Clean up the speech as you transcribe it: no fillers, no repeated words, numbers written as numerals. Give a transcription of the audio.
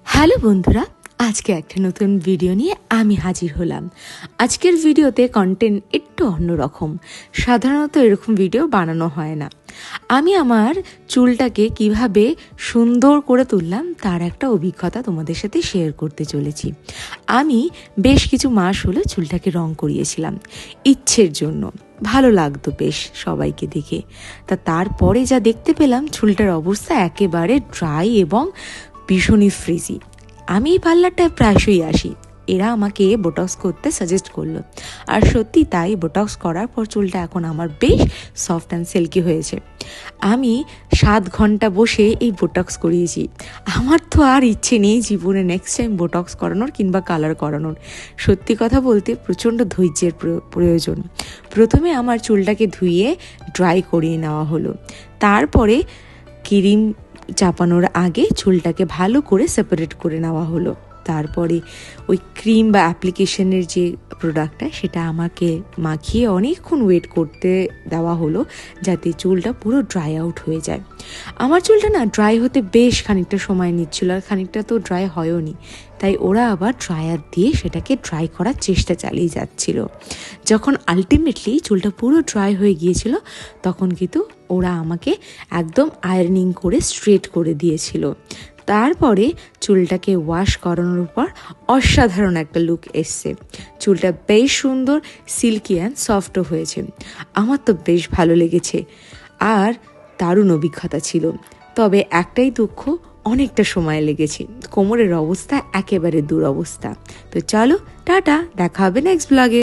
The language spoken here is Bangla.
হ্যালো বন্ধুরা, আজকে একটা নতুন ভিডিও নিয়ে আমি হাজির হলাম। আজকের ভিডিওতে কন্টেন্ট একটু অন্যরকম। সাধারণত এরকম ভিডিও বানানো হয় না। আমি আমার চুলটাকে কিভাবে সুন্দর করে তুললাম তার একটা অভিজ্ঞতা তোমাদের সাথে শেয়ার করতে চলেছি। আমি বেশ কিছু মাস হলো চুলটাকে রং করিয়েছিলাম ইচ্ছের জন্য, ভালো লাগতো বেশ সবাইকে দেখে। তারপরে যা দেখতে পেলাম, চুলটার অবস্থা একেবারে ড্রাই এবং ভীষণই ফ্রিজি। আমি এই পার্লারটায় প্রায়শই আসি, এরা আমাকে বোটক্স করতে সাজেস্ট করলো, আর সত্যি তাই। বোটক্স করার পর চুলটা এখন আমার বেশ সফট অ্যান্ড সিল্কি হয়েছে। আমি 7 ঘন্টা বসে এই বোটক্স করিয়েছি। আমার তো আর ইচ্ছে নেই জীবনে নেক্সট টাইম বোটক্স করানোর কিংবা কালার করানোর। সত্যি কথা বলতে প্রচণ্ড ধৈর্যের প্রয়োজন। প্রথমে আমার চুলটাকে ধুইয়ে ড্রাই করিয়ে নেওয়া হলো, তারপরে ক্রিম চাপানোর আগে চুলটাকে ভালো করে সেপারেট করে নেওয়া হলো। তারপরে ওই ক্রিম বা অ্যাপ্লিকেশনের যে প্রোডাক্টটা সেটা আমাকে মাখিয়ে অনেকক্ষণ ওয়েট করতে দেওয়া হলো, যাতে চুলটা পুরো ড্রাই আউট হয়ে যায়। আমার চুলটা না ড্রাই হতে বেশ খানিকটা সময় নিচ্ছিল, আর খানিকটা তো ড্রাই হয়ও নি। তাই ওরা আবার ড্রায়ার দিয়ে সেটাকে ড্রাই করার চেষ্টা চালিয়ে যাচ্ছিল। যখন আলটিমেটলি চুলটা পুরো ড্রাই হয়ে গিয়েছিল, তখন কিন্তু ওরা আমাকে একদম আয়রনিং করে স্ট্রেট করে দিয়েছিল। তারপরে চুলটাকে ওয়াশ করানোর পর অসাধারণ একটা লুক এসছে। চুলটা বেশ সুন্দর, সিল্কি অ্যান্ড সফটও হয়েছে। আমার তো বেশ ভালো লেগেছে, আর দারুণ অভিজ্ঞতা ছিল। তবে একটাই দুঃখ, অনেকটা সময় লেগেছে। কোমরের অবস্থা একেবারে দুরবস্থা। তো চলো, টাটা, দেখা হবে নেক্সট ব্লগে।